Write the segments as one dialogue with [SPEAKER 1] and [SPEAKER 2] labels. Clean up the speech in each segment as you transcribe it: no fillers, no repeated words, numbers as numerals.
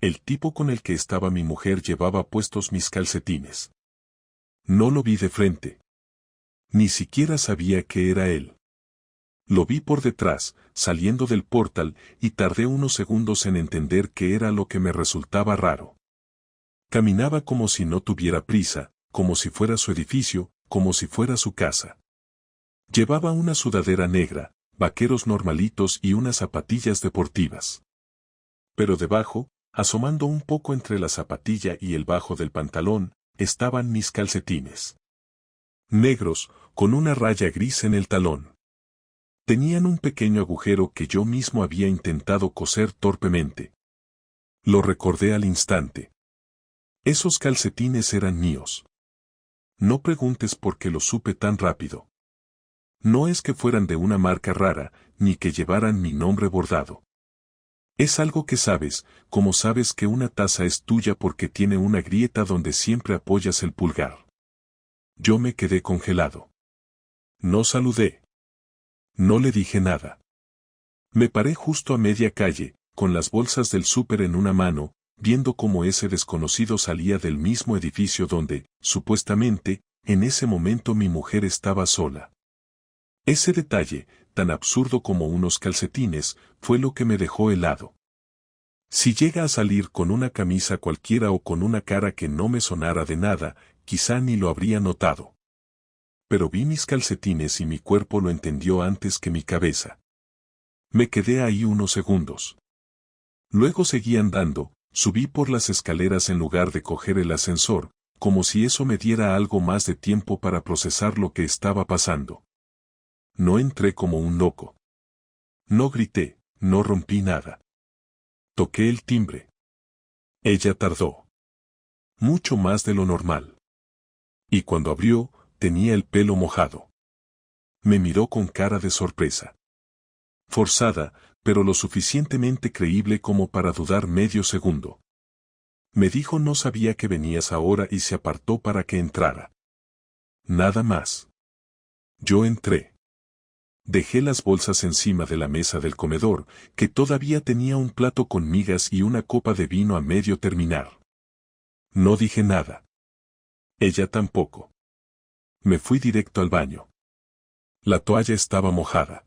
[SPEAKER 1] El tipo con el que estaba mi mujer llevaba puestos mis calcetines. No lo vi de frente. Ni siquiera sabía que era él. Lo vi por detrás, saliendo del portal, y tardé unos segundos en entender qué era lo que me resultaba raro. Caminaba como si no tuviera prisa, como si fuera su edificio, como si fuera su casa. Llevaba una sudadera negra, vaqueros normalitos y unas zapatillas deportivas. Pero debajo, asomando un poco entre la zapatilla y el bajo del pantalón, estaban mis calcetines. Negros, con una raya gris en el talón. Tenían un pequeño agujero que yo mismo había intentado coser torpemente. Lo recordé al instante. Esos calcetines eran míos. No preguntes por qué lo supe tan rápido. No es que fueran de una marca rara, ni que llevaran mi nombre bordado. Es algo que sabes, como sabes que una taza es tuya porque tiene una grieta donde siempre apoyas el pulgar. Yo me quedé congelado. No saludé. No le dije nada. Me paré justo a media calle, con las bolsas del súper en una mano, viendo cómo ese desconocido salía del mismo edificio donde, supuestamente, en ese momento mi mujer estaba sola. Ese detalle, tan absurdo como unos calcetines, fue lo que me dejó helado. Si llega a salir con una camisa cualquiera o con una cara que no me sonara de nada, quizá ni lo habría notado. Pero vi mis calcetines y mi cuerpo lo entendió antes que mi cabeza. Me quedé ahí unos segundos. Luego seguí andando, subí por las escaleras en lugar de coger el ascensor, como si eso me diera algo más de tiempo para procesar lo que estaba pasando. No entré como un loco. No grité, no rompí nada. Toqué el timbre. Ella tardó. Mucho más de lo normal. Y cuando abrió, tenía el pelo mojado. Me miró con cara de sorpresa. Forzada, pero lo suficientemente creíble como para dudar medio segundo. Me dijo no sabía que venías ahora y se apartó para que entrara. Nada más. Yo entré. Dejé las bolsas encima de la mesa del comedor, que todavía tenía un plato con migas y una copa de vino a medio terminar. No dije nada. Ella tampoco. Me fui directo al baño. La toalla estaba mojada.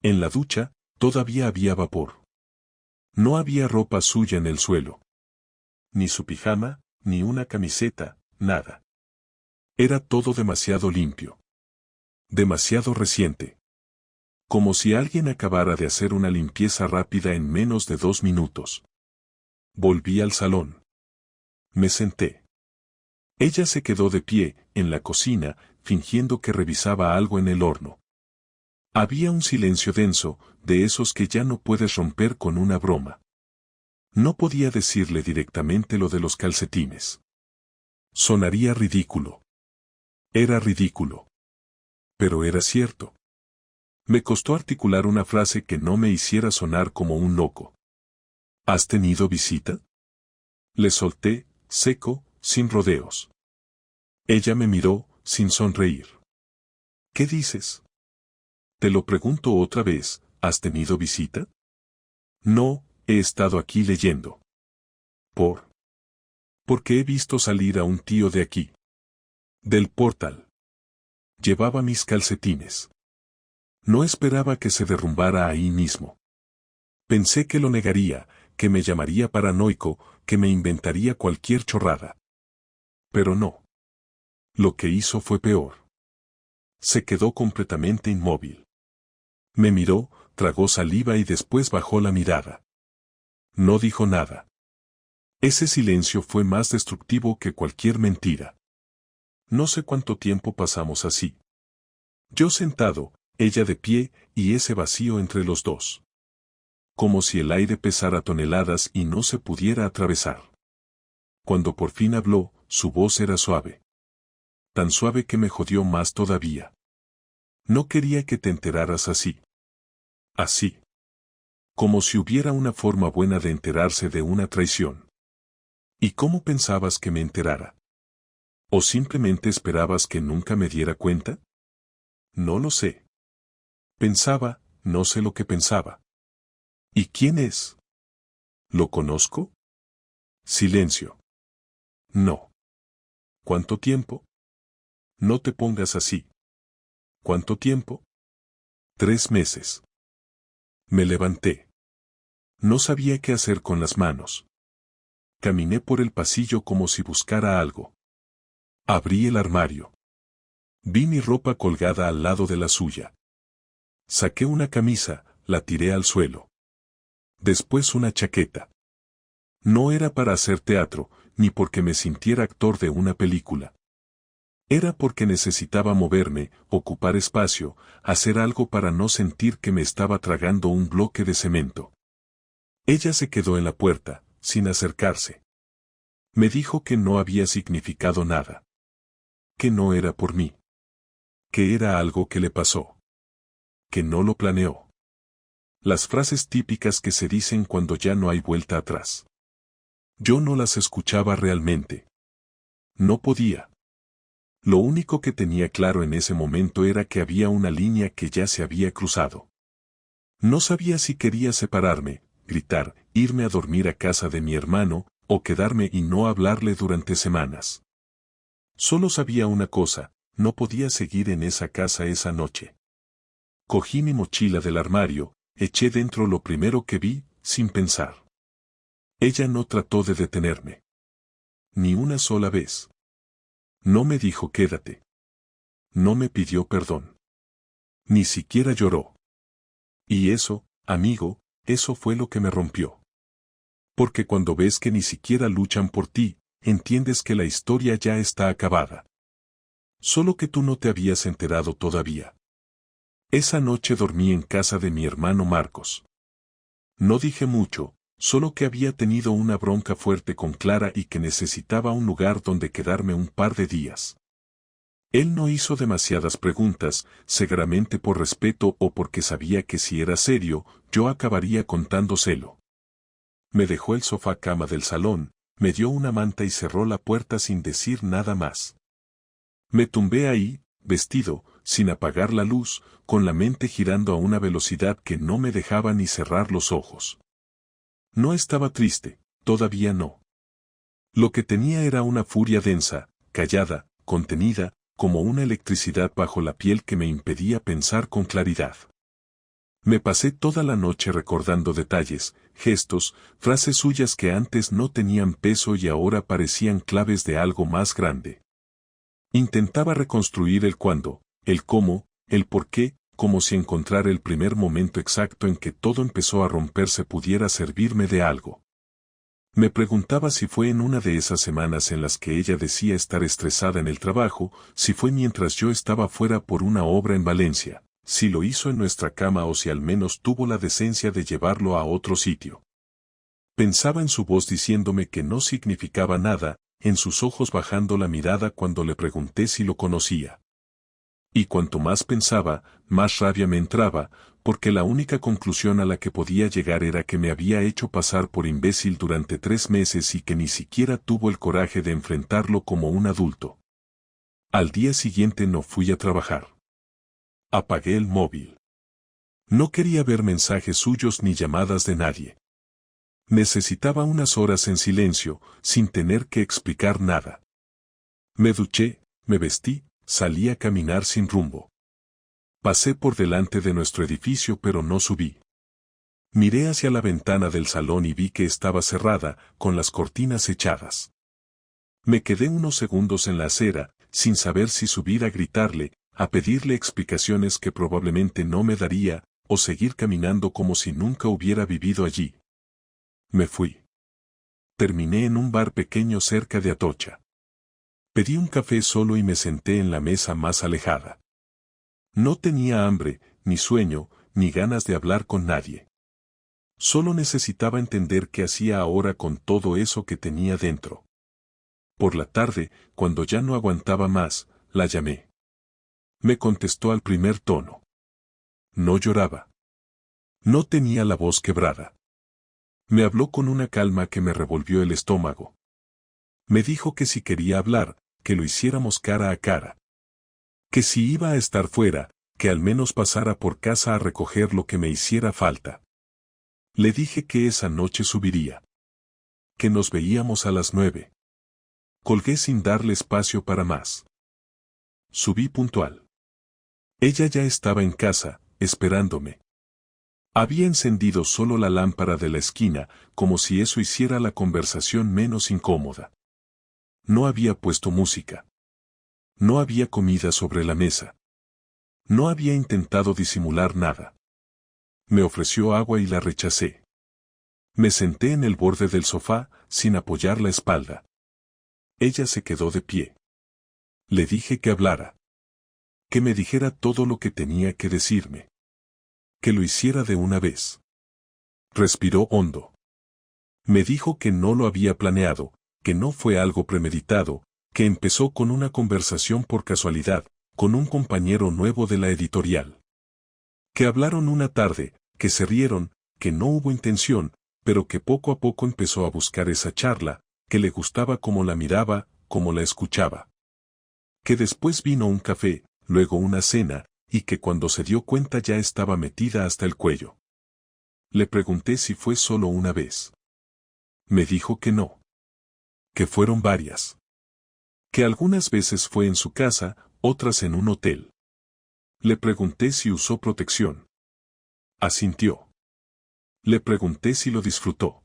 [SPEAKER 1] En la ducha, todavía había vapor. No había ropa suya en el suelo. Ni su pijama, ni una camiseta, nada. Era todo demasiado limpio. Demasiado reciente. Como si alguien acabara de hacer una limpieza rápida en menos de 2 minutos. Volví al salón. Me senté. Ella se quedó de pie, en la cocina, fingiendo que revisaba algo en el horno. Había un silencio denso, de esos que ya no puedes romper con una broma. No podía decirle directamente lo de los calcetines. Sonaría ridículo. Era ridículo. Pero era cierto. Me costó articular una frase que no me hiciera sonar como un loco. ¿Has tenido visita? Le solté, seco, sin rodeos. Ella me miró, sin sonreír. ¿Qué dices? Te lo pregunto otra vez, ¿has tenido visita? No, he estado aquí leyendo. Porque he visto salir a un tío de aquí. Del portal. Llevaba mis calcetines. No esperaba que se derrumbara ahí mismo. Pensé que lo negaría, que me llamaría paranoico, que me inventaría cualquier chorrada. Pero no. Lo que hizo fue peor. Se quedó completamente inmóvil. Me miró, tragó saliva y después bajó la mirada. No dijo nada. Ese silencio fue más destructivo que cualquier mentira. No sé cuánto tiempo pasamos así. Yo sentado, ella de pie, y ese vacío entre los dos. Como si el aire pesara toneladas y no se pudiera atravesar. Cuando por fin habló, su voz era suave. Tan suave que me jodió más todavía. No quería que te enteraras así. Así. Como si hubiera una forma buena de enterarse de una traición. ¿Y cómo pensabas que me enterara? ¿O simplemente esperabas que nunca me diera cuenta? No lo sé. Pensaba, no sé lo que pensaba. ¿Y quién es? ¿Lo conozco? Silencio. No. ¿Cuánto tiempo? No te pongas así. ¿Cuánto tiempo? 3 meses. Me levanté. No sabía qué hacer con las manos. Caminé por el pasillo como si buscara algo. Abrí el armario. Vi mi ropa colgada al lado de la suya. Saqué una camisa, la tiré al suelo. Después una chaqueta. No era para hacer teatro, ni porque me sintiera actor de una película. Era porque necesitaba moverme, ocupar espacio, hacer algo para no sentir que me estaba tragando un bloque de cemento. Ella se quedó en la puerta, sin acercarse. Me dijo que no había significado nada. Que no era por mí. Que era algo que le pasó. Que no lo planeó. Las frases típicas que se dicen cuando ya no hay vuelta atrás. Yo no las escuchaba realmente. No podía. Lo único que tenía claro en ese momento era que había una línea que ya se había cruzado. No sabía si quería separarme, gritar, irme a dormir a casa de mi hermano, o quedarme y no hablarle durante semanas. Solo sabía una cosa, no podía seguir en esa casa esa noche. Cogí mi mochila del armario, eché dentro lo primero que vi, sin pensar. Ella no trató de detenerme. Ni una sola vez. No me dijo quédate. No me pidió perdón. Ni siquiera lloró. Y eso, amigo, eso fue lo que me rompió. Porque cuando ves que ni siquiera luchan por ti, entiendes que la historia ya está acabada. Solo que tú no te habías enterado todavía. Esa noche dormí en casa de mi hermano Marcos. No dije mucho, solo que había tenido una bronca fuerte con Clara y que necesitaba un lugar donde quedarme un par de días. Él no hizo demasiadas preguntas, seguramente por respeto o porque sabía que si era serio, yo acabaría contándoselo. Me dejó el sofá cama del salón, me dio una manta y cerró la puerta sin decir nada más. Me tumbé ahí, vestido, sin apagar la luz, con la mente girando a una velocidad que no me dejaba ni cerrar los ojos. No estaba triste, todavía no. Lo que tenía era una furia densa, callada, contenida, como una electricidad bajo la piel que me impedía pensar con claridad. Me pasé toda la noche recordando detalles, gestos, frases suyas que antes no tenían peso y ahora parecían claves de algo más grande. Intentaba reconstruir el cuándo, el cómo, el por qué, como si encontrar el primer momento exacto en que todo empezó a romperse pudiera servirme de algo. Me preguntaba si fue en una de esas semanas en las que ella decía estar estresada en el trabajo, si fue mientras yo estaba fuera por una obra en Valencia, si lo hizo en nuestra cama o si al menos tuvo la decencia de llevarlo a otro sitio. Pensaba en su voz diciéndome que no significaba nada, en sus ojos bajando la mirada cuando le pregunté si lo conocía. Y cuanto más pensaba, más rabia me entraba, porque la única conclusión a la que podía llegar era que me había hecho pasar por imbécil durante 3 meses y que ni siquiera tuvo el coraje de enfrentarlo como un adulto. Al día siguiente no fui a trabajar. Apagué el móvil. No quería ver mensajes suyos ni llamadas de nadie. Necesitaba unas horas en silencio, sin tener que explicar nada. Me duché, me vestí, salí a caminar sin rumbo. Pasé por delante de nuestro edificio pero no subí. Miré hacia la ventana del salón y vi que estaba cerrada, con las cortinas echadas. Me quedé unos segundos en la acera, sin saber si subir a gritarle, a pedirle explicaciones que probablemente no me daría, o seguir caminando como si nunca hubiera vivido allí. Me fui. Terminé en un bar pequeño cerca de Atocha. Pedí un café solo y me senté en la mesa más alejada. No tenía hambre, ni sueño, ni ganas de hablar con nadie. Solo necesitaba entender qué hacía ahora con todo eso que tenía dentro. Por la tarde, cuando ya no aguantaba más, la llamé. Me contestó al primer tono. No lloraba. No tenía la voz quebrada. Me habló con una calma que me revolvió el estómago. Me dijo que si quería hablar, que lo hiciéramos cara a cara. Que si iba a estar fuera, que al menos pasara por casa a recoger lo que me hiciera falta. Le dije que esa noche subiría. Que nos veíamos a las 9. Colgué sin darle espacio para más. Subí puntual. Ella ya estaba en casa, esperándome. Había encendido solo la lámpara de la esquina, como si eso hiciera la conversación menos incómoda. No había puesto música. No había comida sobre la mesa. No había intentado disimular nada. Me ofreció agua y la rechacé. Me senté en el borde del sofá, sin apoyar la espalda. Ella se quedó de pie. Le dije que hablara. Que me dijera todo lo que tenía que decirme. Que lo hiciera de una vez. Respiró hondo. Me dijo que no lo había planeado, que no fue algo premeditado, que empezó con una conversación por casualidad, con un compañero nuevo de la editorial. Que hablaron una tarde, que se rieron, que no hubo intención, pero que poco a poco empezó a buscar esa charla, que le gustaba cómo la miraba, cómo la escuchaba. Que después vino un café, luego una cena, y que cuando se dio cuenta ya estaba metida hasta el cuello. Le pregunté si fue solo una vez. Me dijo que no. Que fueron varias. Que algunas veces fue en su casa, otras en un hotel. Le pregunté si usó protección. Asintió. Le pregunté si lo disfrutó.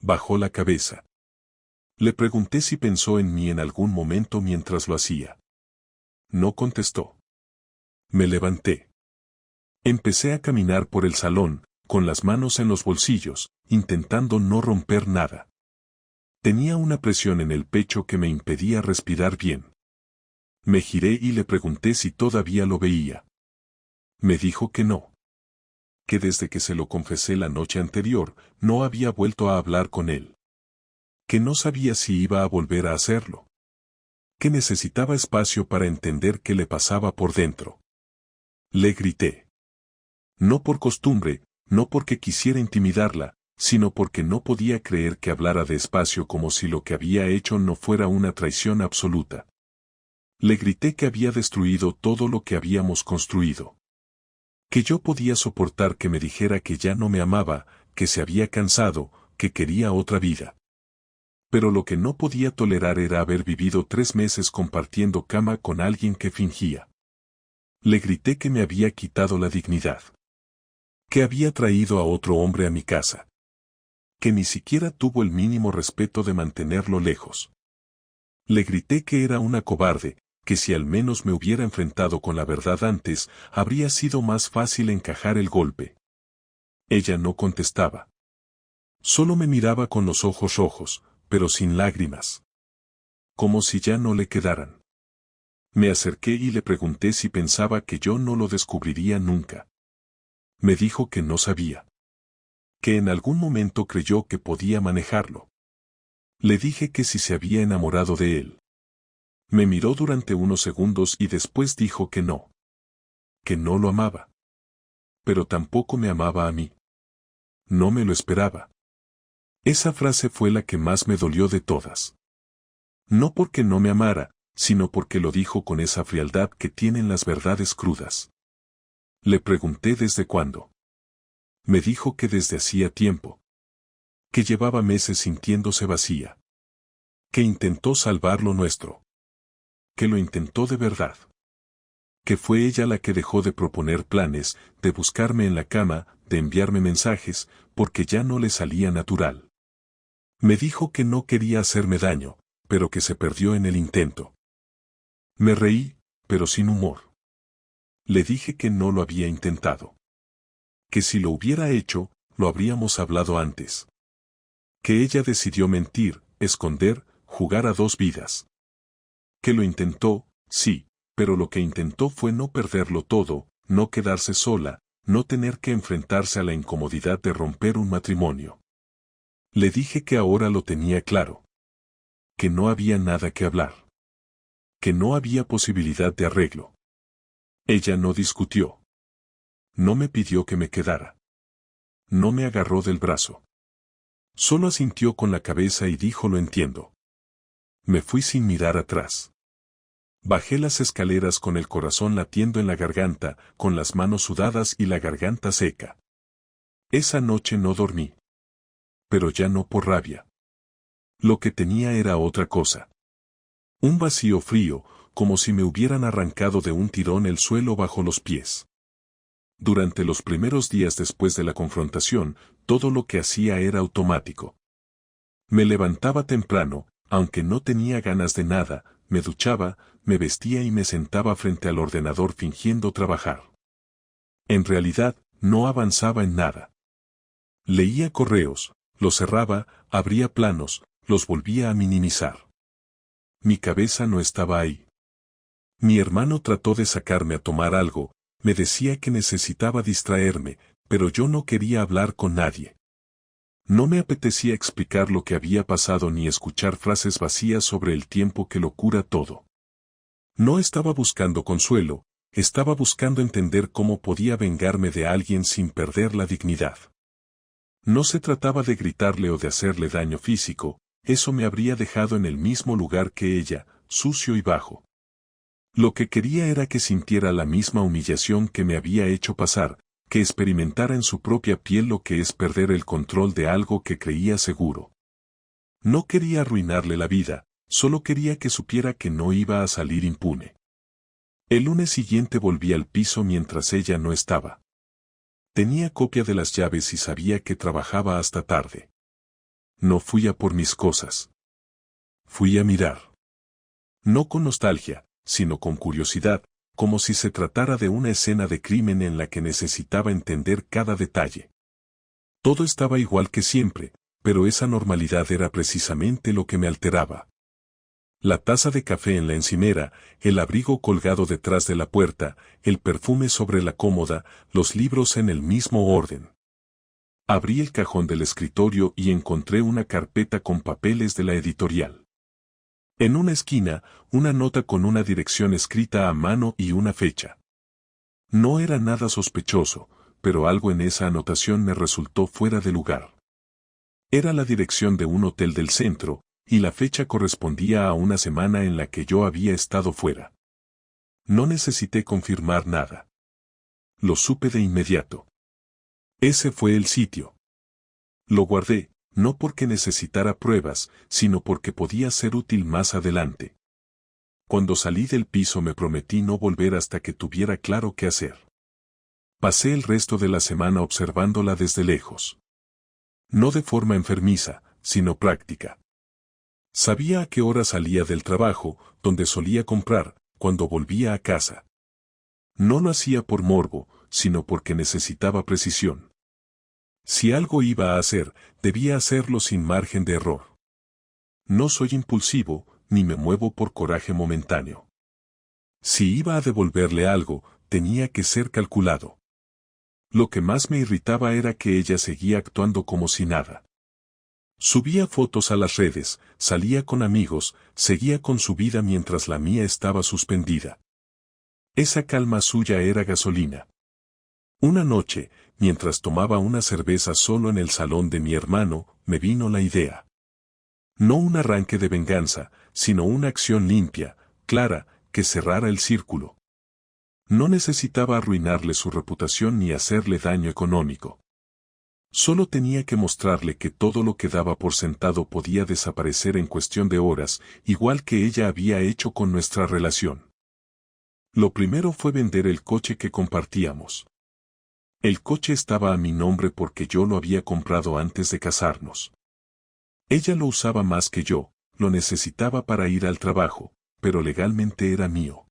[SPEAKER 1] Bajó la cabeza. Le pregunté si pensó en mí en algún momento mientras lo hacía. No contestó. Me levanté. Empecé a caminar por el salón, con las manos en los bolsillos, intentando no romper nada. Tenía una presión en el pecho que me impedía respirar bien. Me giré y le pregunté si todavía lo veía. Me dijo que no. Que desde que se lo confesé la noche anterior, no había vuelto a hablar con él. Que no sabía si iba a volver a hacerlo. Que necesitaba espacio para entender qué le pasaba por dentro. Le grité. No por costumbre, no porque quisiera intimidarla, sino porque no podía creer que hablara despacio como si lo que había hecho no fuera una traición absoluta. Le grité que había destruido todo lo que habíamos construido. Que yo podía soportar que me dijera que ya no me amaba, que se había cansado, que quería otra vida. Pero lo que no podía tolerar era haber vivido 3 meses compartiendo cama con alguien que fingía. Le grité que me había quitado la dignidad. Que había traído a otro hombre a mi casa. Que ni siquiera tuvo el mínimo respeto de mantenerlo lejos. Le grité que era una cobarde, que si al menos me hubiera enfrentado con la verdad antes, habría sido más fácil encajar el golpe. Ella no contestaba. Solo me miraba con los ojos rojos, pero sin lágrimas. Como si ya no le quedaran. Me acerqué y le pregunté si pensaba que yo no lo descubriría nunca. Me dijo que no sabía. Que en algún momento creyó que podía manejarlo. Le dije que si se había enamorado de él. Me miró durante unos segundos y después dijo que no. Que no lo amaba. Pero tampoco me amaba a mí. No me lo esperaba. Esa frase fue la que más me dolió de todas. No porque no me amara, sino porque lo dijo con esa frialdad que tienen las verdades crudas. Le pregunté desde cuándo. Me dijo que desde hacía tiempo. Que llevaba meses sintiéndose vacía. Que intentó salvar lo nuestro. Que lo intentó de verdad. Que fue ella la que dejó de proponer planes, de buscarme en la cama, de enviarme mensajes, porque ya no le salía natural. Me dijo que no quería hacerme daño, pero que se perdió en el intento. Me reí, pero sin humor. Le dije que no lo había intentado. Que si lo hubiera hecho, lo habríamos hablado antes. Que ella decidió mentir, esconder, jugar a 2 vidas. Que lo intentó, sí, pero lo que intentó fue no perderlo todo, no quedarse sola, no tener que enfrentarse a la incomodidad de romper un matrimonio. Le dije que ahora lo tenía claro. Que no había nada que hablar. Que no había posibilidad de arreglo. Ella no discutió. No me pidió que me quedara. No me agarró del brazo. Solo asintió con la cabeza y dijo lo entiendo. Me fui sin mirar atrás. Bajé las escaleras con el corazón latiendo en la garganta, con las manos sudadas y la garganta seca. Esa noche no dormí. Pero ya no por rabia. Lo que tenía era otra cosa. Un vacío frío, como si me hubieran arrancado de un tirón el suelo bajo los pies. Durante los primeros días después de la confrontación, todo lo que hacía era automático. Me levantaba temprano, aunque no tenía ganas de nada, me duchaba, me vestía y me sentaba frente al ordenador fingiendo trabajar. En realidad, no avanzaba en nada. Leía correos, los cerraba, abría planos, los volvía a minimizar. Mi cabeza no estaba ahí. Mi hermano trató de sacarme a tomar algo, me decía que necesitaba distraerme, pero yo no quería hablar con nadie. No me apetecía explicar lo que había pasado ni escuchar frases vacías sobre el tiempo que lo cura todo. No estaba buscando consuelo, estaba buscando entender cómo podía vengarme de alguien sin perder la dignidad. No se trataba de gritarle o de hacerle daño físico, eso me habría dejado en el mismo lugar que ella, sucio y bajo. Lo que quería era que sintiera la misma humillación que me había hecho pasar, que experimentara en su propia piel lo que es perder el control de algo que creía seguro. No quería arruinarle la vida, solo quería que supiera que no iba a salir impune. El lunes siguiente volví al piso mientras ella no estaba. Tenía copia de las llaves y sabía que trabajaba hasta tarde. No fui a por mis cosas. Fui a mirar. No con nostalgia, sino con curiosidad, como si se tratara de una escena de crimen en la que necesitaba entender cada detalle. Todo estaba igual que siempre, pero esa normalidad era precisamente lo que me alteraba. La taza de café en la encimera, el abrigo colgado detrás de la puerta, el perfume sobre la cómoda, los libros en el mismo orden. Abrí el cajón del escritorio y encontré una carpeta con papeles de la editorial. En una esquina, una nota con una dirección escrita a mano y una fecha. No era nada sospechoso, pero algo en esa anotación me resultó fuera de lugar. Era la dirección de un hotel del centro, y la fecha correspondía a una semana en la que yo había estado fuera. No necesité confirmar nada. Lo supe de inmediato. Ese fue el sitio. Lo guardé, no porque necesitara pruebas, sino porque podía ser útil más adelante. Cuando salí del piso me prometí no volver hasta que tuviera claro qué hacer. Pasé el resto de la semana observándola desde lejos. No de forma enfermiza, sino práctica. Sabía a qué hora salía del trabajo, donde solía comprar, cuando volvía a casa. No lo hacía por morbo, sino porque necesitaba precisión. Si algo iba a hacer, debía hacerlo sin margen de error. No soy impulsivo, ni me muevo por coraje momentáneo. Si iba a devolverle algo, tenía que ser calculado. Lo que más me irritaba era que ella seguía actuando como si nada. Subía fotos a las redes, salía con amigos, seguía con su vida mientras la mía estaba suspendida. Esa calma suya era gasolina. Una noche, mientras tomaba una cerveza solo en el salón de mi hermano, me vino la idea. No un arranque de venganza, sino una acción limpia, clara, que cerrara el círculo. No necesitaba arruinarle su reputación ni hacerle daño económico. Solo tenía que mostrarle que todo lo que daba por sentado podía desaparecer en cuestión de horas, igual que ella había hecho con nuestra relación. Lo primero fue vender el coche que compartíamos. El coche estaba a mi nombre porque yo lo había comprado antes de casarnos. Ella lo usaba más que yo, lo necesitaba para ir al trabajo, pero legalmente era mío.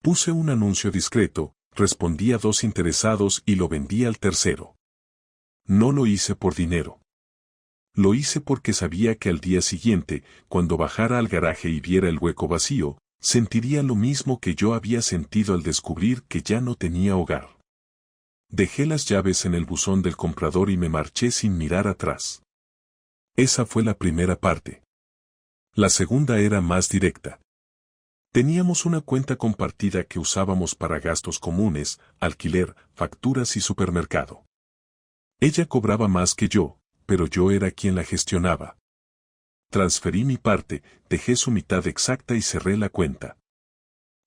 [SPEAKER 1] Puse un anuncio discreto, respondí a 2 interesados y lo vendí al tercero. No lo hice por dinero. Lo hice porque sabía que al día siguiente, cuando bajara al garaje y viera el hueco vacío, sentiría lo mismo que yo había sentido al descubrir que ya no tenía hogar. Dejé las llaves en el buzón del comprador y me marché sin mirar atrás. Esa fue la primera parte. La segunda era más directa. Teníamos una cuenta compartida que usábamos para gastos comunes, alquiler, facturas y supermercado. Ella cobraba más que yo, pero yo era quien la gestionaba. Transferí mi parte, dejé su mitad exacta y cerré la cuenta.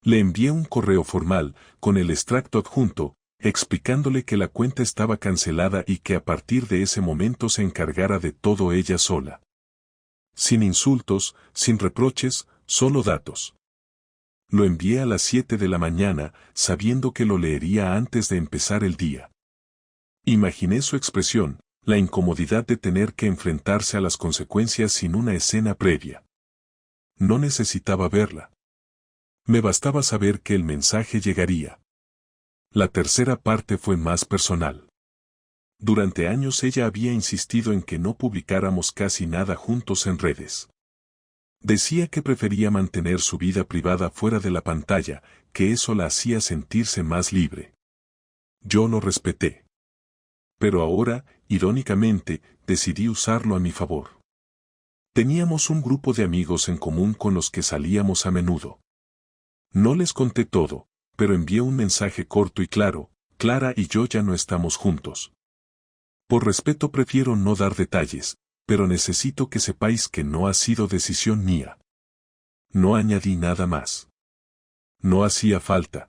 [SPEAKER 1] Le envié un correo formal, con el extracto adjunto, explicándole que la cuenta estaba cancelada y que a partir de ese momento se encargara de todo ella sola. Sin insultos, sin reproches, solo datos. Lo envié a las 7 de la mañana, sabiendo que lo leería antes de empezar el día. Imaginé su expresión, la incomodidad de tener que enfrentarse a las consecuencias sin una escena previa. No necesitaba verla. Me bastaba saber que el mensaje llegaría. La tercera parte fue más personal. Durante años ella había insistido en que no publicáramos casi nada juntos en redes. Decía que prefería mantener su vida privada fuera de la pantalla, que eso la hacía sentirse más libre. Yo lo respeté. Pero ahora, irónicamente, decidí usarlo a mi favor. Teníamos un grupo de amigos en común con los que salíamos a menudo. No les conté todo, pero envié un mensaje corto y claro: Clara y yo ya no estamos juntos. Por respeto prefiero no dar detalles, pero necesito que sepáis que no ha sido decisión mía. No añadí nada más. No hacía falta.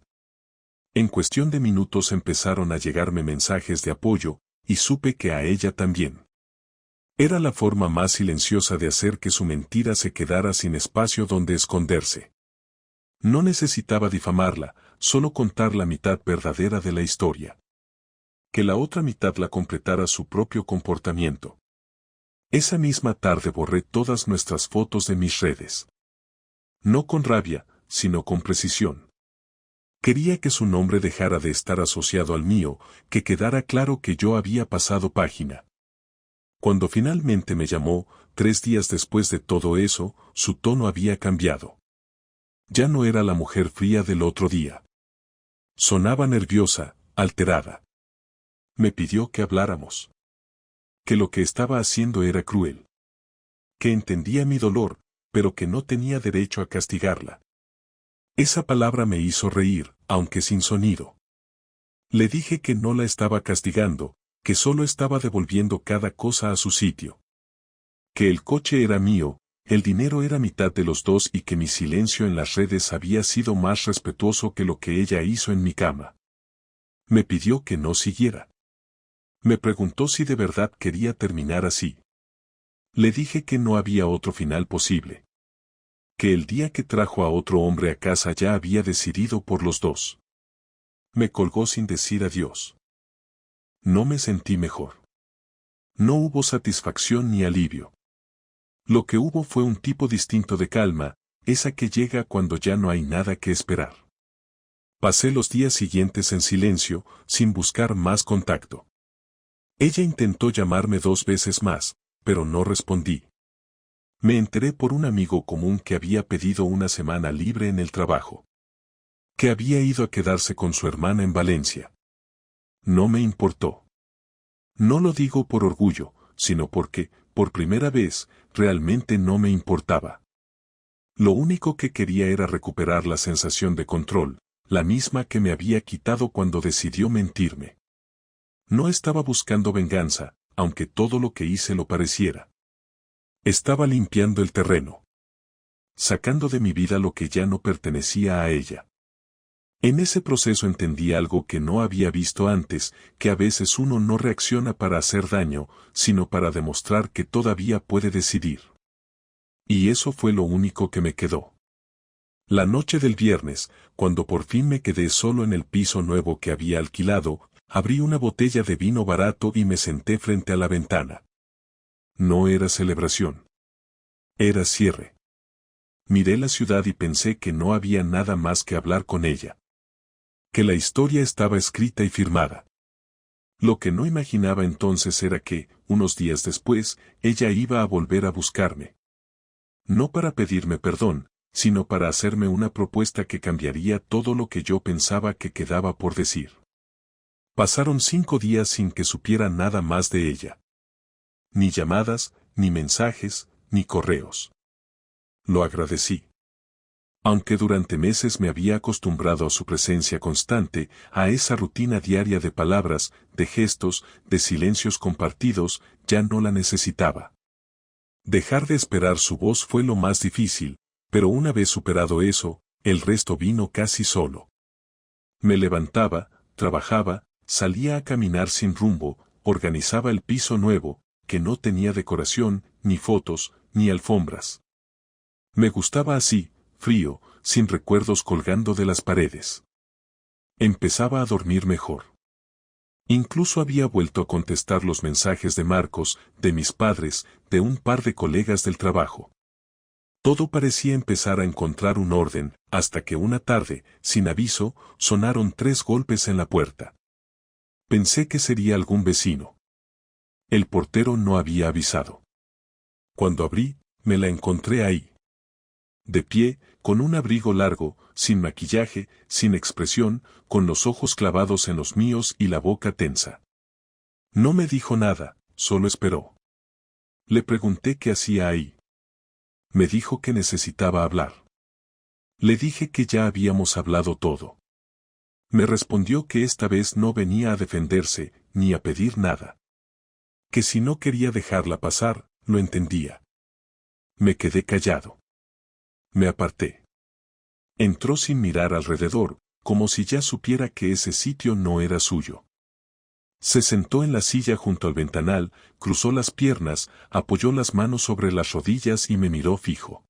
[SPEAKER 1] En cuestión de minutos empezaron a llegarme mensajes de apoyo, y supe que a ella también. Era la forma más silenciosa de hacer que su mentira se quedara sin espacio donde esconderse. No necesitaba difamarla, solo contar la mitad verdadera de la historia. Que la otra mitad la completara su propio comportamiento. Esa misma tarde borré todas nuestras fotos de mis redes. No con rabia, sino con precisión. Quería que su nombre dejara de estar asociado al mío, que quedara claro que yo había pasado página. Cuando finalmente me llamó, 3 días después de todo eso, su tono había cambiado. Ya no era la mujer fría del otro día. Sonaba nerviosa, alterada. Me pidió que habláramos. Que lo que estaba haciendo era cruel. Que entendía mi dolor, pero que no tenía derecho a castigarla. Esa palabra me hizo reír, aunque sin sonido. Le dije que no la estaba castigando, que solo estaba devolviendo cada cosa a su sitio. Que el coche era mío, el dinero era mitad de los dos y que mi silencio en las redes había sido más respetuoso que lo que ella hizo en mi cama. Me pidió que no siguiera. Me preguntó si de verdad quería terminar así. Le dije que no había otro final posible. Que el día que trajo a otro hombre a casa ya había decidido por los dos. Me colgó sin decir adiós. No me sentí mejor. No hubo satisfacción ni alivio. Lo que hubo fue un tipo distinto de calma, esa que llega cuando ya no hay nada que esperar. Pasé los días siguientes en silencio, sin buscar más contacto. Ella intentó llamarme 2 veces más, pero no respondí. Me enteré por un amigo común que había pedido una semana libre en el trabajo. Que había ido a quedarse con su hermana en Valencia. No me importó. No lo digo por orgullo, sino porque, por primera vez, realmente no me importaba. Lo único que quería era recuperar la sensación de control, la misma que me había quitado cuando decidió mentirme. No estaba buscando venganza, aunque todo lo que hice lo pareciera. Estaba limpiando el terreno. Sacando de mi vida lo que ya no pertenecía a ella. En ese proceso entendí algo que no había visto antes, que a veces uno no reacciona para hacer daño, sino para demostrar que todavía puede decidir. Y eso fue lo único que me quedó. La noche del viernes, cuando por fin me quedé solo en el piso nuevo que había alquilado, abrí una botella de vino barato y me senté frente a la ventana. No era celebración. Era cierre. Miré la ciudad y pensé que no había nada más que hablar con ella. Que la historia estaba escrita y firmada. Lo que no imaginaba entonces era que, unos días después, ella iba a volver a buscarme. No para pedirme perdón, sino para hacerme una propuesta que cambiaría todo lo que yo pensaba que quedaba por decir. Pasaron 5 días sin que supiera nada más de ella. Ni llamadas, ni mensajes, ni correos. Lo agradecí. Aunque durante meses me había acostumbrado a su presencia constante, a esa rutina diaria de palabras, de gestos, de silencios compartidos, ya no la necesitaba. Dejar de esperar su voz fue lo más difícil, pero una vez superado eso, el resto vino casi solo. Me levantaba, trabajaba, salía a caminar sin rumbo, organizaba el piso nuevo, que no tenía decoración, ni fotos, ni alfombras. Me gustaba así, frío, sin recuerdos colgando de las paredes. Empezaba a dormir mejor. Incluso había vuelto a contestar los mensajes de Marcos, de mis padres, de un par de colegas del trabajo. Todo parecía empezar a encontrar un orden, hasta que una tarde, sin aviso, sonaron 3 golpes en la puerta. Pensé que sería algún vecino. El portero no había avisado. Cuando abrí, me la encontré ahí. De pie, con un abrigo largo, sin maquillaje, sin expresión, con los ojos clavados en los míos y la boca tensa. No me dijo nada, solo esperó. Le pregunté qué hacía ahí. Me dijo que necesitaba hablar. Le dije que ya habíamos hablado todo. Me respondió que esta vez no venía a defenderse, ni a pedir nada. Que si no quería dejarla pasar, lo entendía. Me quedé callado. Me aparté. Entró sin mirar alrededor, como si ya supiera que ese sitio no era suyo. Se sentó en la silla junto al ventanal, cruzó las piernas, apoyó las manos sobre las rodillas y me miró fijo.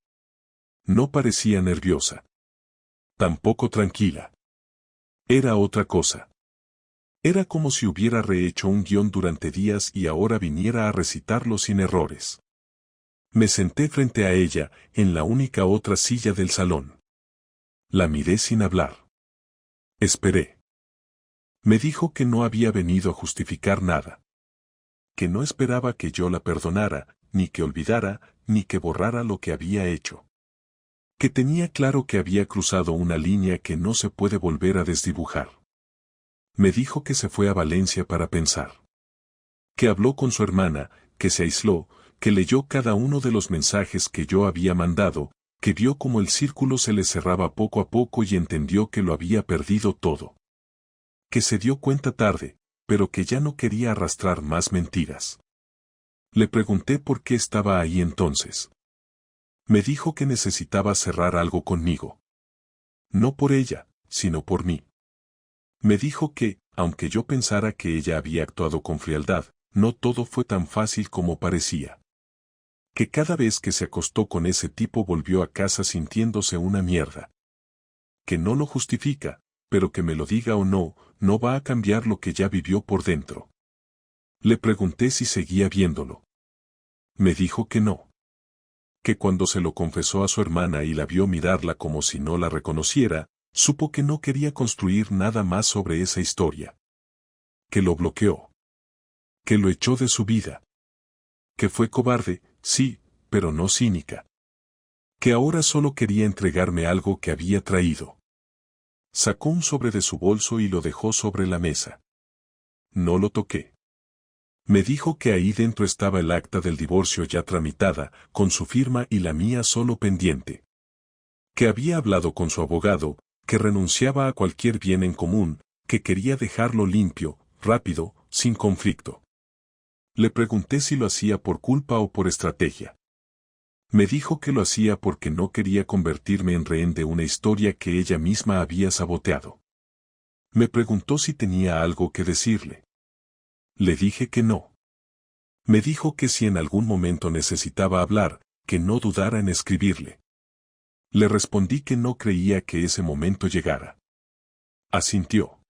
[SPEAKER 1] No parecía nerviosa. Tampoco tranquila. Era otra cosa. Era como si hubiera rehecho un guión durante días y ahora viniera a recitarlo sin errores. Me senté frente a ella, en la única otra silla del salón. La miré sin hablar. Esperé. Me dijo que no había venido a justificar nada. Que no esperaba que yo la perdonara, ni que olvidara, ni que borrara lo que había hecho. Que tenía claro que había cruzado una línea que no se puede volver a desdibujar. Me dijo que se fue a Valencia para pensar. Que habló con su hermana, que se aisló, que leyó cada uno de los mensajes que yo había mandado, que vio como el círculo se le cerraba poco a poco y entendió que lo había perdido todo. Que se dio cuenta tarde, pero que ya no quería arrastrar más mentiras. Le pregunté por qué estaba ahí entonces. Me dijo que necesitaba cerrar algo conmigo. No por ella, sino por mí. Me dijo que, aunque yo pensara que ella había actuado con frialdad, no todo fue tan fácil como parecía. Que cada vez que se acostó con ese tipo volvió a casa sintiéndose una mierda. Que no lo justifica, pero que me lo diga o no, no va a cambiar lo que ya vivió por dentro. Le pregunté si seguía viéndolo. Me dijo que no. Que cuando se lo confesó a su hermana y la vio mirarla como si no la reconociera, supo que no quería construir nada más sobre esa historia. Que lo bloqueó. Que lo echó de su vida. Que fue cobarde, sí, pero no cínica. Que ahora solo quería entregarme algo que había traído. Sacó un sobre de su bolso y lo dejó sobre la mesa. No lo toqué. Me dijo que ahí dentro estaba el acta del divorcio ya tramitada, con su firma y la mía solo pendiente. Que había hablado con su abogado, que renunciaba a cualquier bien en común, que quería dejarlo limpio, rápido, sin conflicto. Le pregunté si lo hacía por culpa o por estrategia. Me dijo que lo hacía porque no quería convertirme en rehén de una historia que ella misma había saboteado. Me preguntó si tenía algo que decirle. Le dije que no. Me dijo que si en algún momento necesitaba hablar, que no dudara en escribirle. Le respondí que no creía que ese momento llegara. Asintió.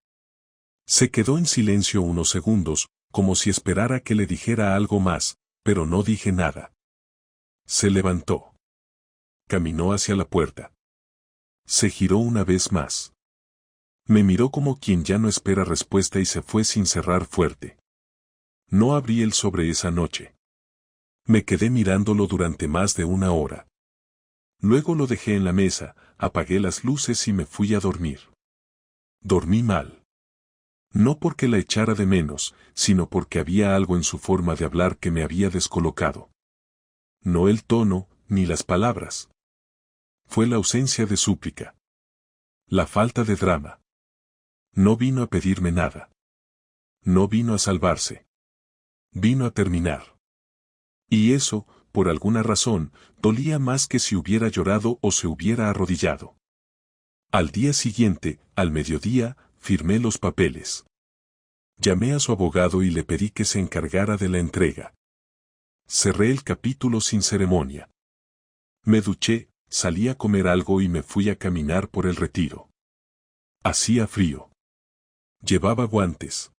[SPEAKER 1] Se quedó en silencio unos segundos, como si esperara que le dijera algo más, pero no dije nada. Se levantó. Caminó hacia la puerta. Se giró una vez más. Me miró como quien ya no espera respuesta y se fue sin cerrar fuerte. No abrí el sobre esa noche. Me quedé mirándolo durante más de una hora. Luego lo dejé en la mesa, apagué las luces y me fui a dormir. Dormí mal. No porque la echara de menos, sino porque había algo en su forma de hablar que me había descolocado. No el tono, ni las palabras. Fue la ausencia de súplica. La falta de drama. No vino a pedirme nada. No vino a salvarse. Vino a terminar. Y eso, por alguna razón, dolía más que si hubiera llorado o se hubiera arrodillado. Al día siguiente, al mediodía, firmé los papeles. Llamé a su abogado y le pedí que se encargara de la entrega. Cerré el capítulo sin ceremonia. Me duché, salí a comer algo y me fui a caminar por el retiro. Hacía frío. Llevaba guantes.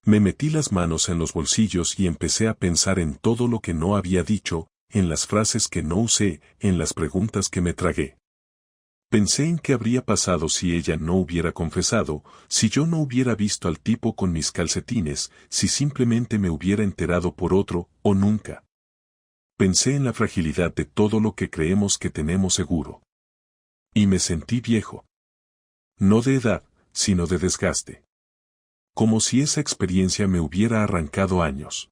[SPEAKER 1] Me metí las manos en los bolsillos y empecé a pensar en todo lo que no había dicho, en las frases que no usé, en las preguntas que me tragué. Pensé en qué habría pasado si ella no hubiera confesado, si yo no hubiera visto al tipo con mis calcetines, si simplemente me hubiera enterado por otro, o nunca. Pensé en la fragilidad de todo lo que creemos que tenemos seguro. Y me sentí viejo. No de edad, sino de desgaste. Como si esa experiencia me hubiera arrancado años.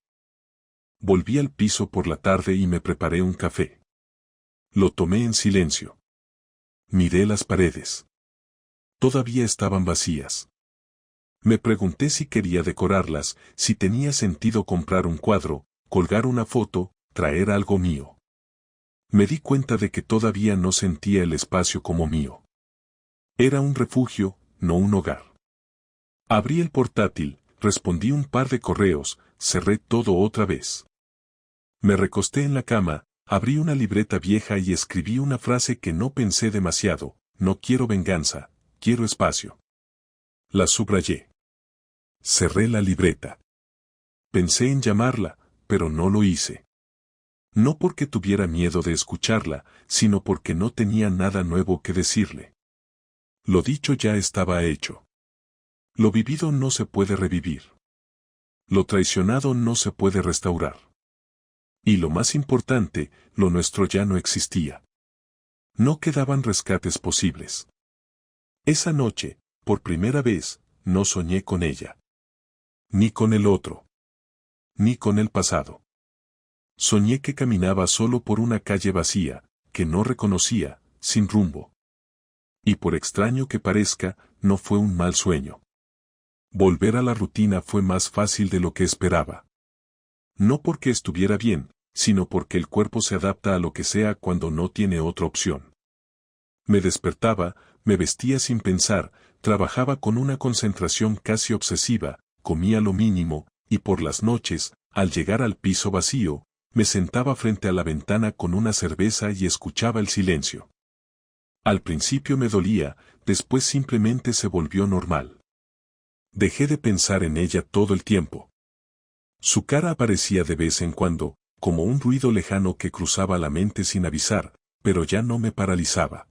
[SPEAKER 1] Volví al piso por la tarde y me preparé un café. Lo tomé en silencio. Miré las paredes. Todavía estaban vacías. Me pregunté si quería decorarlas, si tenía sentido comprar un cuadro, colgar una foto, traer algo mío. Me di cuenta de que todavía no sentía el espacio como mío. Era un refugio, no un hogar. Abrí el portátil, respondí un par de correos, cerré todo otra vez. Me recosté en la cama, abrí una libreta vieja y escribí una frase que no pensé demasiado: no quiero venganza, quiero espacio. La subrayé. Cerré la libreta. Pensé en llamarla, pero no lo hice. No porque tuviera miedo de escucharla, sino porque no tenía nada nuevo que decirle. Lo dicho ya estaba hecho. Lo vivido no se puede revivir. Lo traicionado no se puede restaurar. Y lo más importante, lo nuestro ya no existía. No quedaban rescates posibles. Esa noche, por primera vez, no soñé con ella. Ni con el otro. Ni con el pasado. Soñé que caminaba solo por una calle vacía, que no reconocía, sin rumbo. Y por extraño que parezca, no fue un mal sueño. Volver a la rutina fue más fácil de lo que esperaba. No porque estuviera bien, sino porque el cuerpo se adapta a lo que sea cuando no tiene otra opción. Me despertaba, me vestía sin pensar, trabajaba con una concentración casi obsesiva, comía lo mínimo, y por las noches, al llegar al piso vacío, me sentaba frente a la ventana con una cerveza y escuchaba el silencio. Al principio me dolía, después simplemente se volvió normal. Dejé de pensar en ella todo el tiempo. Su cara aparecía de vez en cuando, como un ruido lejano que cruzaba la mente sin avisar, pero ya no me paralizaba.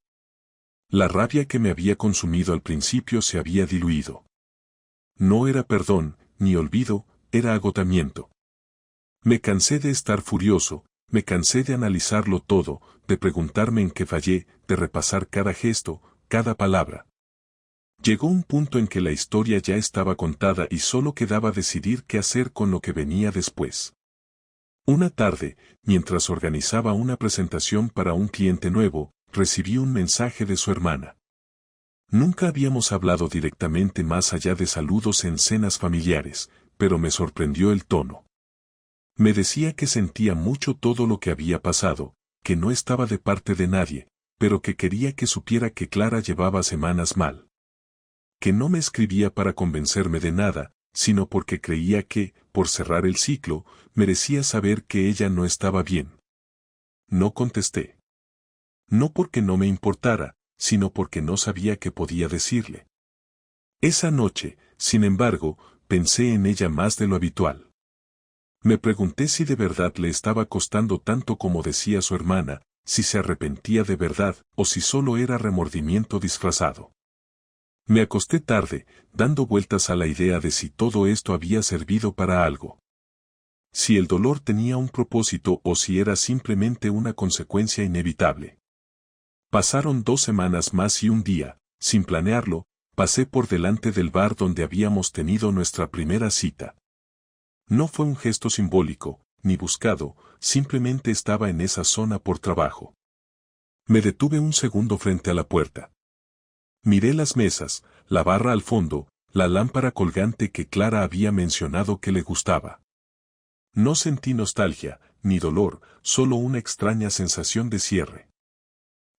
[SPEAKER 1] La rabia que me había consumido al principio se había diluido. No era perdón, ni olvido, era agotamiento. Me cansé de estar furioso, me cansé de analizarlo todo, de preguntarme en qué fallé, de repasar cada gesto, cada palabra. Llegó un punto en que la historia ya estaba contada y solo quedaba decidir qué hacer con lo que venía después. Una tarde, mientras organizaba una presentación para un cliente nuevo, recibí un mensaje de su hermana. Nunca habíamos hablado directamente más allá de saludos en cenas familiares, pero me sorprendió el tono. Me decía que sentía mucho todo lo que había pasado, que no estaba de parte de nadie, pero que quería que supiera que Clara llevaba semanas mal. Que no me escribía para convencerme de nada, sino porque creía que, por cerrar el ciclo, merecía saber que ella no estaba bien. No contesté. No porque no me importara, sino porque no sabía qué podía decirle. Esa noche, sin embargo, pensé en ella más de lo habitual. Me pregunté si de verdad le estaba costando tanto como decía su hermana, si se arrepentía de verdad, o si solo era remordimiento disfrazado. Me acosté tarde, dando vueltas a la idea de si todo esto había servido para algo. Si el dolor tenía un propósito o si era simplemente una consecuencia inevitable. Pasaron 2 semanas más y un día, sin planearlo, pasé por delante del bar donde habíamos tenido nuestra primera cita. No fue un gesto simbólico, ni buscado, simplemente estaba en esa zona por trabajo. Me detuve un segundo frente a la puerta. Miré las mesas, la barra al fondo, la lámpara colgante que Clara había mencionado que le gustaba. No sentí nostalgia, ni dolor, solo una extraña sensación de cierre.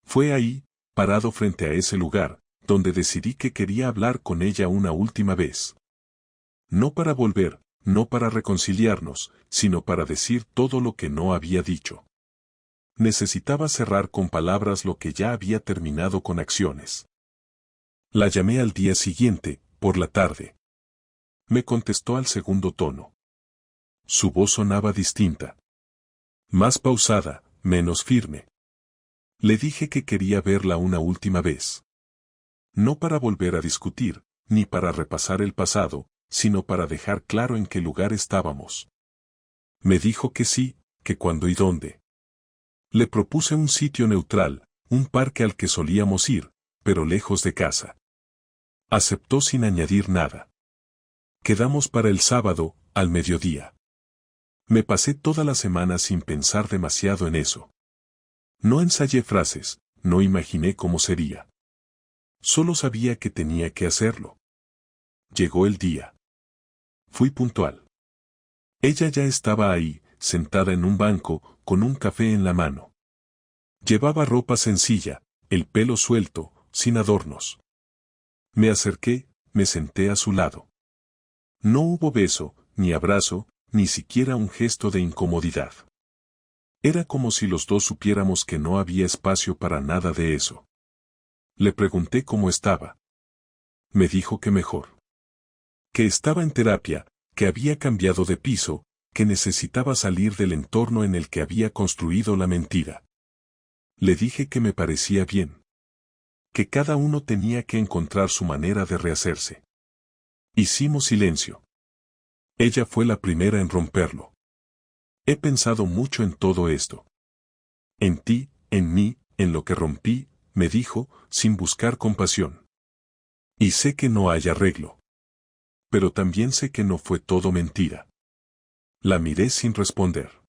[SPEAKER 1] Fue ahí, parado frente a ese lugar, donde decidí que quería hablar con ella una última vez. No para volver, no para reconciliarnos, sino para decir todo lo que no había dicho. Necesitaba cerrar con palabras lo que ya había terminado con acciones. La llamé al día siguiente, por la tarde. Me contestó al segundo tono. Su voz sonaba distinta. Más pausada, menos firme. Le dije que quería verla una última vez. No para volver a discutir, ni para repasar el pasado, sino para dejar claro en qué lugar estábamos. Me dijo que sí, que cuándo y dónde. Le propuse un sitio neutral, un parque al que solíamos ir, pero lejos de casa. Aceptó sin añadir nada. Quedamos para el sábado, al mediodía. Me pasé toda la semana sin pensar demasiado en eso. No ensayé frases, no imaginé cómo sería. Solo sabía que tenía que hacerlo. Llegó el día. Fui puntual. Ella ya estaba ahí, sentada en un banco, con un café en la mano. Llevaba ropa sencilla, el pelo suelto, sin adornos. Me acerqué, me senté a su lado. No hubo beso, ni abrazo, ni siquiera un gesto de incomodidad. Era como si los dos supiéramos que no había espacio para nada de eso. Le pregunté cómo estaba. Me dijo que mejor. Que estaba en terapia, que había cambiado de piso, que necesitaba salir del entorno en el que había construido la mentira. Le dije que me parecía bien. Que cada uno tenía que encontrar su manera de rehacerse. Hicimos silencio. Ella fue la primera en romperlo. He pensado mucho en todo esto. En ti, en mí, en lo que rompí, me dijo, sin buscar compasión. Y sé que no hay arreglo. Pero también sé que no fue todo mentira. La miré sin responder.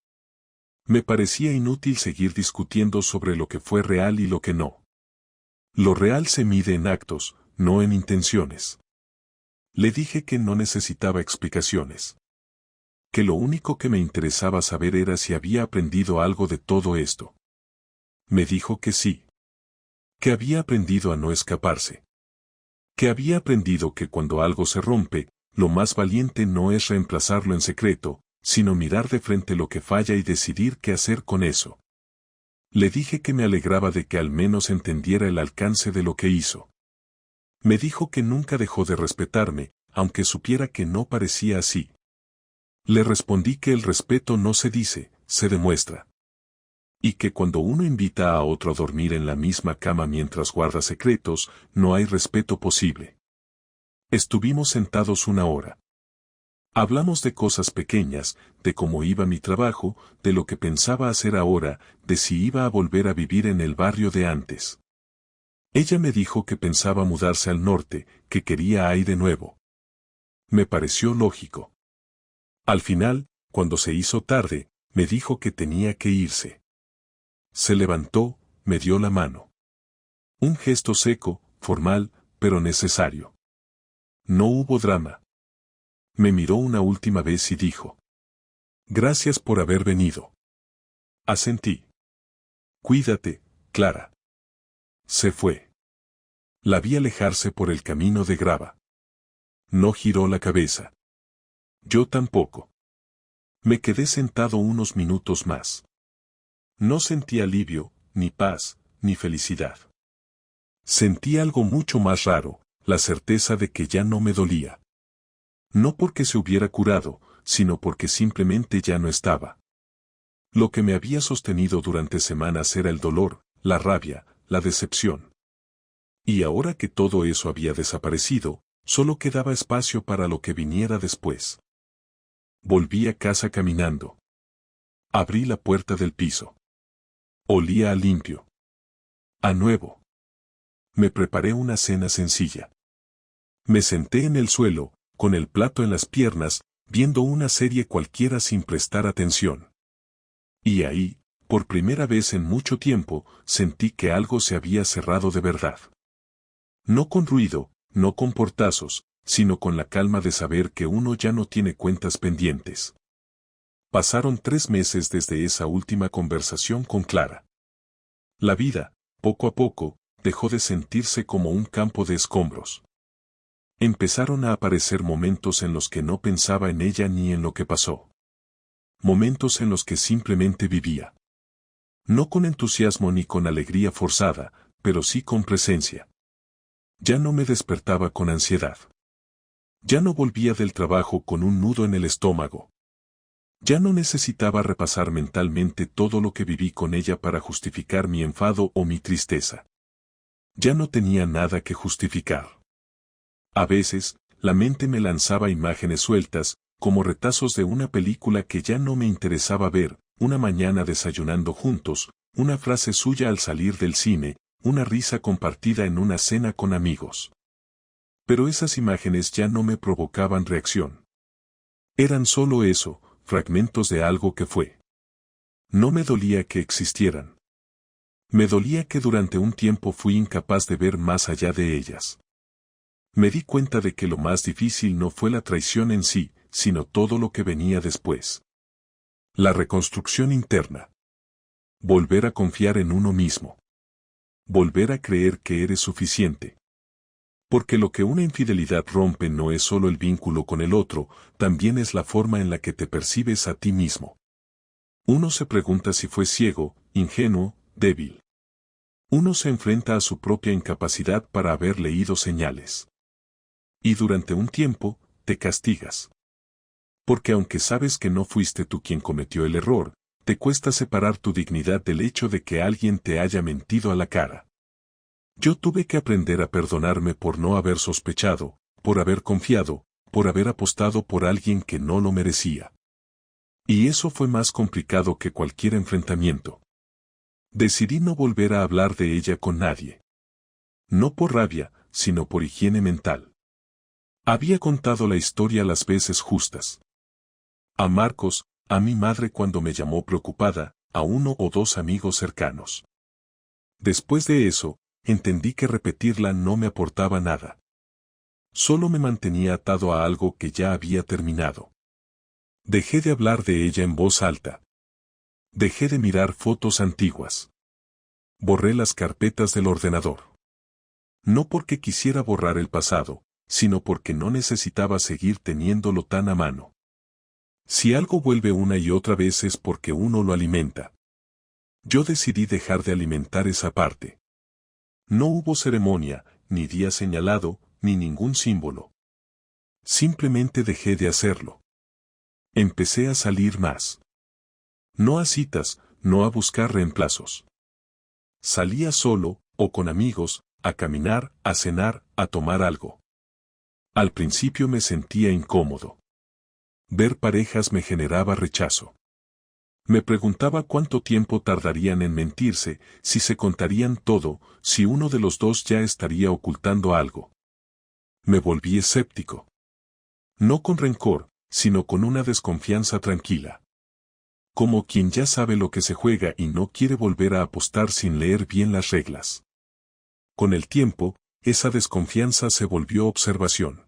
[SPEAKER 1] Me parecía inútil seguir discutiendo sobre lo que fue real y lo que no. Lo real se mide en actos, no en intenciones. Le dije que no necesitaba explicaciones. Que lo único que me interesaba saber era si había aprendido algo de todo esto. Me dijo que sí. Que había aprendido a no escaparse. Que había aprendido que cuando algo se rompe, lo más valiente no es reemplazarlo en secreto, sino mirar de frente lo que falla y decidir qué hacer con eso. Le dije que me alegraba de que al menos entendiera el alcance de lo que hizo. Me dijo que nunca dejó de respetarme, aunque supiera que no parecía así. Le respondí que el respeto no se dice, se demuestra. Y que cuando uno invita a otro a dormir en la misma cama mientras guarda secretos, no hay respeto posible. Estuvimos sentados una hora. Hablamos de cosas pequeñas, de cómo iba mi trabajo, de lo que pensaba hacer ahora, de si iba a volver a vivir en el barrio de antes. Ella me dijo que pensaba mudarse al norte, que quería aire nuevo. Me pareció lógico. Al final, cuando se hizo tarde, me dijo que tenía que irse. Se levantó, me dio la mano. Un gesto seco, formal, pero necesario. No hubo drama. Me miró una última vez y dijo: Gracias por haber venido. Asentí. Cuídate, Clara. Se fue. La vi alejarse por el camino de grava. No giró la cabeza. Yo tampoco. Me quedé sentado unos minutos más. No sentí alivio, ni paz, ni felicidad. Sentí algo mucho más raro, la certeza de que ya no me dolía. No porque se hubiera curado, sino porque simplemente ya no estaba. Lo que me había sostenido durante semanas era el dolor, la rabia, la decepción. Y ahora que todo eso había desaparecido, solo quedaba espacio para lo que viniera después. Volví a casa caminando. Abrí la puerta del piso. Olía a limpio. A nuevo. Me preparé una cena sencilla. Me senté en el suelo, con el plato en las piernas, viendo una serie cualquiera sin prestar atención. Y ahí, por primera vez en mucho tiempo, sentí que algo se había cerrado de verdad. No con ruido, no con portazos, sino con la calma de saber que uno ya no tiene cuentas pendientes. Pasaron 3 meses desde esa última conversación con Clara. La vida, poco a poco, dejó de sentirse como un campo de escombros. Empezaron a aparecer momentos en los que no pensaba en ella ni en lo que pasó. Momentos en los que simplemente vivía. No con entusiasmo ni con alegría forzada, pero sí con presencia. Ya no me despertaba con ansiedad. Ya no volvía del trabajo con un nudo en el estómago. Ya no necesitaba repasar mentalmente todo lo que viví con ella para justificar mi enfado o mi tristeza. Ya no tenía nada que justificar. A veces, la mente me lanzaba imágenes sueltas, como retazos de una película que ya no me interesaba ver, una mañana desayunando juntos, una frase suya al salir del cine, una risa compartida en una cena con amigos. Pero esas imágenes ya no me provocaban reacción. Eran solo eso, fragmentos de algo que fue. No me dolía que existieran. Me dolía que durante un tiempo fui incapaz de ver más allá de ellas. Me di cuenta de que lo más difícil no fue la traición en sí, sino todo lo que venía después. La reconstrucción interna. Volver a confiar en uno mismo. Volver a creer que eres suficiente. Porque lo que una infidelidad rompe no es solo el vínculo con el otro, también es la forma en la que te percibes a ti mismo. Uno se pregunta si fue ciego, ingenuo, débil. Uno se enfrenta a su propia incapacidad para haber leído señales. Y durante un tiempo, te castigas. Porque aunque sabes que no fuiste tú quien cometió el error, te cuesta separar tu dignidad del hecho de que alguien te haya mentido a la cara. Yo tuve que aprender a perdonarme por no haber sospechado, por haber confiado, por haber apostado por alguien que no lo merecía. Y eso fue más complicado que cualquier enfrentamiento. Decidí no volver a hablar de ella con nadie. No por rabia, sino por higiene mental. Había contado la historia las veces justas. A Marcos, a mi madre cuando me llamó preocupada, a uno o dos amigos cercanos. Después de eso, entendí que repetirla no me aportaba nada. Solo me mantenía atado a algo que ya había terminado. Dejé de hablar de ella en voz alta. Dejé de mirar fotos antiguas. Borré las carpetas del ordenador. No porque quisiera borrar el pasado, sino porque no necesitaba seguir teniéndolo tan a mano. Si algo vuelve una y otra vez es porque uno lo alimenta. Yo decidí dejar de alimentar esa parte. No hubo ceremonia, ni día señalado, ni ningún símbolo. Simplemente dejé de hacerlo. Empecé a salir más. No a citas, no a buscar reemplazos. Salía solo, o con amigos, a caminar, a cenar, a tomar algo. Al principio me sentía incómodo. Ver parejas me generaba rechazo. Me preguntaba cuánto tiempo tardarían en mentirse, si se contarían todo, si uno de los dos ya estaría ocultando algo. Me volví escéptico. No con rencor, sino con una desconfianza tranquila. Como quien ya sabe lo que se juega y no quiere volver a apostar sin leer bien las reglas. Con el tiempo, esa desconfianza se volvió observación.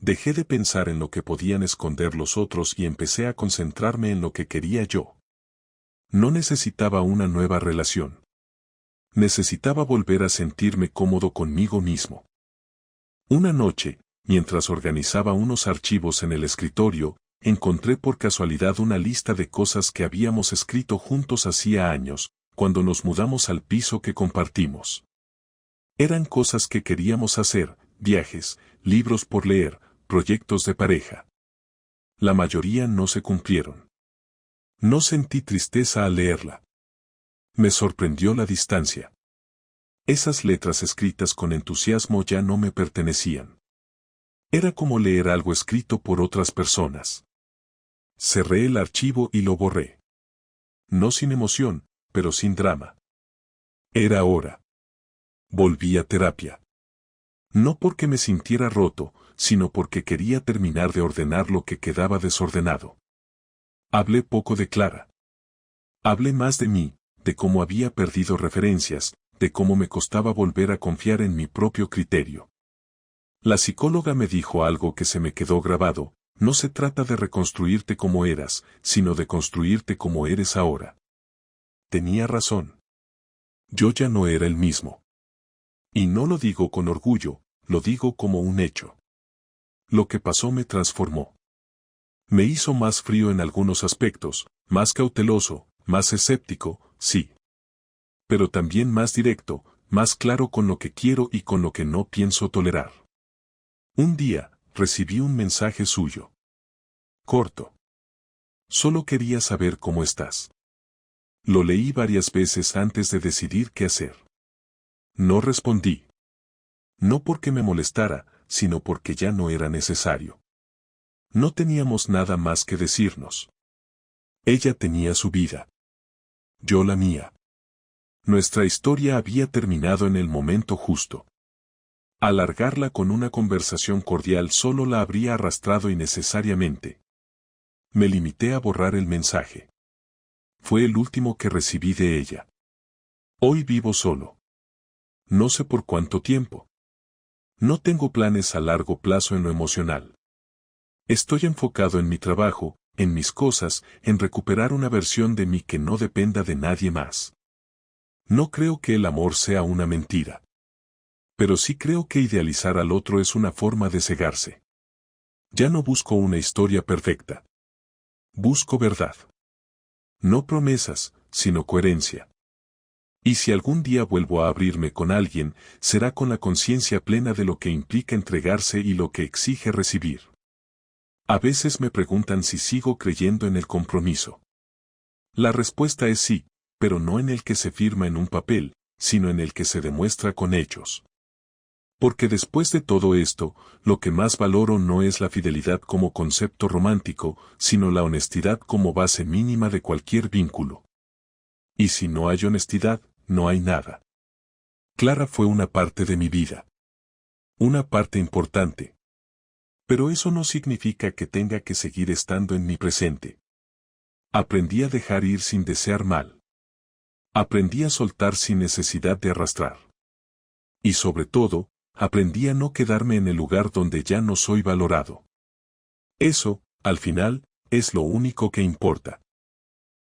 [SPEAKER 1] Dejé de pensar en lo que podían esconder los otros y empecé a concentrarme en lo que quería yo. No necesitaba una nueva relación. Necesitaba volver a sentirme cómodo conmigo mismo. Una noche, mientras organizaba unos archivos en el escritorio, encontré por casualidad una lista de cosas que habíamos escrito juntos hacía años, cuando nos mudamos al piso que compartimos. Eran cosas que queríamos hacer, viajes, libros por leer, proyectos de pareja. La mayoría no se cumplieron. No sentí tristeza al leerla. Me sorprendió la distancia. Esas letras escritas con entusiasmo ya no me pertenecían. Era como leer algo escrito por otras personas. Cerré el archivo y lo borré. No sin emoción, pero sin drama. Era hora. Volví a terapia. No porque me sintiera roto, sino porque quería terminar de ordenar lo que quedaba desordenado. Hablé poco de Clara. Hablé más de mí, de cómo había perdido referencias, de cómo me costaba volver a confiar en mi propio criterio. La psicóloga me dijo algo que se me quedó grabado: no se trata de reconstruirte como eras, sino de construirte como eres ahora. Tenía razón. Yo ya no era el mismo. Y no lo digo con orgullo, lo digo como un hecho. Lo que pasó me transformó. Me hizo más frío en algunos aspectos, más cauteloso, más escéptico, sí. Pero también más directo, más claro con lo que quiero y con lo que no pienso tolerar. Un día, recibí un mensaje suyo. Corto. Solo quería saber cómo estás. Lo leí varias veces antes de decidir qué hacer. No respondí. No porque me molestara, sino porque ya no era necesario. No teníamos nada más que decirnos. Ella tenía su vida. Yo la mía. Nuestra historia había terminado en el momento justo. Alargarla con una conversación cordial solo la habría arrastrado innecesariamente. Me limité a borrar el mensaje. Fue el último que recibí de ella. Hoy vivo solo. No sé por cuánto tiempo. No tengo planes a largo plazo en lo emocional. Estoy enfocado en mi trabajo, en mis cosas, en recuperar una versión de mí que no dependa de nadie más. No creo que el amor sea una mentira. Pero sí creo que idealizar al otro es una forma de cegarse. Ya no busco una historia perfecta. Busco verdad. No promesas, sino coherencia. Y si algún día vuelvo a abrirme con alguien, será con la conciencia plena de lo que implica entregarse y lo que exige recibir. A veces me preguntan si sigo creyendo en el compromiso. La respuesta es sí, pero no en el que se firma en un papel, sino en el que se demuestra con hechos. Porque después de todo esto, lo que más valoro no es la fidelidad como concepto romántico, sino la honestidad como base mínima de cualquier vínculo. Y si no hay honestidad, no hay nada. Clara fue una parte de mi vida. Una parte importante. Pero eso no significa que tenga que seguir estando en mi presente. Aprendí a dejar ir sin desear mal. Aprendí a soltar sin necesidad de arrastrar. Y sobre todo, aprendí a no quedarme en el lugar donde ya no soy valorado. Eso, al final, es lo único que importa.